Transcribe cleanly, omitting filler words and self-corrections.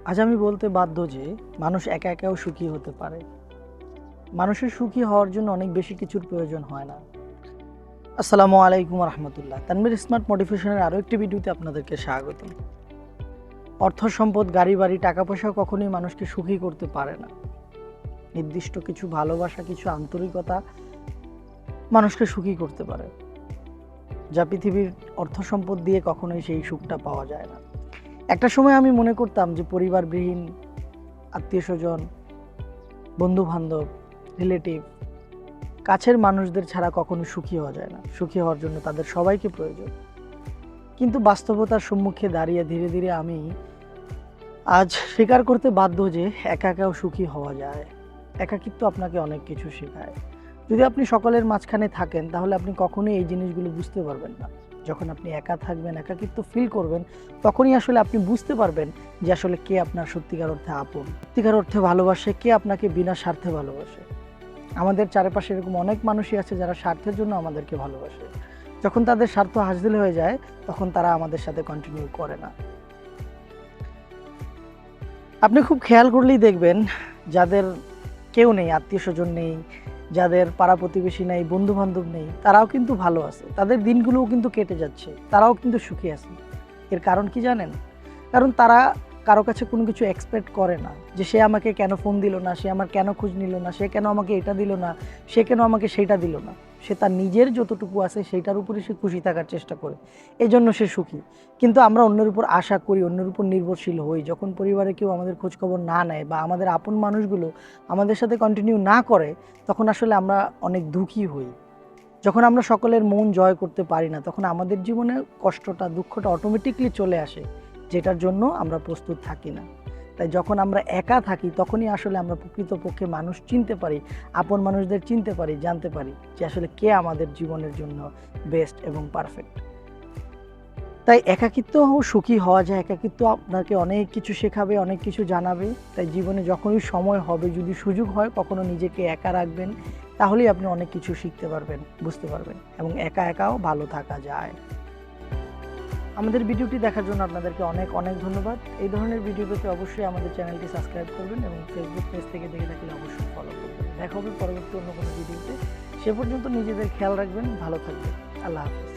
আজ আমি বলতে বাধ্য যে মানুষ একা একাও সুখী হতে পারে। মানুষের সুখী হওয়ার জন্য অনেক বেশি কিছুর প্রয়োজন হয় না। আসসালামু আলাইকুম রহমতুল্লাহ। তানভীর স্মার্ট মোটিভেশনের আরও একটি ভিডিওতে আপনাদেরকে স্বাগত। অর্থ সম্পদ, গাড়ি বাড়ি, টাকা পয়সা কখনোই মানুষকে সুখী করতে পারে না। নির্দিষ্ট কিছু ভালোবাসা, কিছু আন্তরিকতা মানুষকে সুখী করতে পারে, যা পৃথিবীর অর্থ সম্পদ দিয়ে কখনোই সেই সুখটা পাওয়া যায় না। একটা সময় আমি মনে করতাম যে পরিবারবিহীন, আত্মীয় স্বজন, বন্ধু বান্ধব, রিলেটিভ, কাছের মানুষদের ছাড়া কখনো সুখী হওয়া যায় না। সুখী হওয়ার জন্য তাদের সবাইকে প্রয়োজন। কিন্তু বাস্তবতার সম্মুখে দাঁড়িয়ে ধীরে ধীরে আমি আজ স্বীকার করতে বাধ্য যে একা একাও সুখী হওয়া যায়। একাকিত্ব আপনাকে অনেক কিছু শেখায়। যদি আপনি সকলের মাঝখানে থাকেন তাহলে আপনি কখনোই এই জিনিসগুলো বুঝতে পারবেন না। যখন আপনি একা থাকবেন, একাকিত্ব ফিল করবেন, তখনই আসলে আপনি বুঝতে পারবেন যে আসলে কে আপনার সত্যিকার অর্থে আপন, সত্যিকার অর্থে ভালোবাসে, কে আপনাকে বিনা স্বার্থে ভালোবাসে। আমাদের চারপাশে এরকম অনেক মানুষই আছে যারা স্বার্থের জন্য আমাদেরকে ভালোবাসে। যখন তাদের স্বার্থ হাসিল হয়ে যায় তখন তারা আমাদের সাথে কন্টিনিউ করে না। আপনি খুব খেয়াল করলেই দেখবেন যাদের কেউ নেই, আত্মীয় স্বজন নেই, যাদের পাড়া প্রতিবেশী নেই, বন্ধু বান্ধব নেই, তারাও কিন্তু ভালো আছে, তাদের দিনগুলোও কিন্তু কেটে যাচ্ছে, তারাও কিন্তু সুখী আছে। এর কারণ কি জানেন? কারণ তারা কারো কাছে কোনো কিছু এক্সপেক্ট করে না যে সে আমাকে কেন ফোন দিল না, সে আমার কেন খোঁজ নিল না, সে কেন আমাকে এটা দিল না, সে কেন আমাকে সেটা দিল না। সে তার নিজের যতটুকু আছে সেইটার উপরে সে খুশি থাকার চেষ্টা করে, এই জন্য সে সুখী। কিন্তু আমরা অন্যের উপর আশা করি, অন্যের উপর নির্ভরশীল হই। যখন পরিবারে কেউ আমাদের খোঁজখবর না নেয় বা আমাদের আপন মানুষগুলো আমাদের সাথে কন্টিনিউ না করে, তখন আসলে আমরা অনেক দুঃখী হই। যখন আমরা সকলের মন জয় করতে পারি না, তখন আমাদের জীবনে কষ্টটা, দুঃখটা অটোমেটিকলি চলে আসে, যেটার জন্য আমরা প্রস্তুত থাকি না। তাই যখন আমরা একা থাকি তখনই আসলে আমরা প্রকৃতপক্ষে মানুষ চিনতে পারি, আপন মানুষদের চিনতে পারি, জানতে পারি যে আসলে কে আমাদের জীবনের জন্য বেস্ট এবং পারফেক্ট। তাই একাকিত্ব সুখী হওয়া যায়। একাকিত্ব আপনাকে অনেক কিছু শেখাবে, অনেক কিছু জানাবে। তাই জীবনে যখনই সময় হবে, যদি সুযোগ হয়, কখনো নিজেকে একা রাখবেন, তাহলেই আপনি অনেক কিছু শিখতে পারবেন, বুঝতে পারবেন, এবং একা একাও ভালো থাকা যায়। আমাদের ভিডিওটি দেখার জন্য আপনাদেরকে অনেক অনেক ধন্যবাদ। এই ধরনের ভিডিও পেতে অবশ্যই আমাদের চ্যানেলটি সাবস্ক্রাইব করবেন এবং ফেসবুক পেজ থেকে দেখে থাকলে অবশ্যই ফলো করবেন। দেখা হবে পরবর্তী অন্য কোনো ভিডিওতে। সে পর্যন্ত নিজেদের খেয়াল রাখবেন, ভালো থাকবেন। আল্লাহ হাফেজ।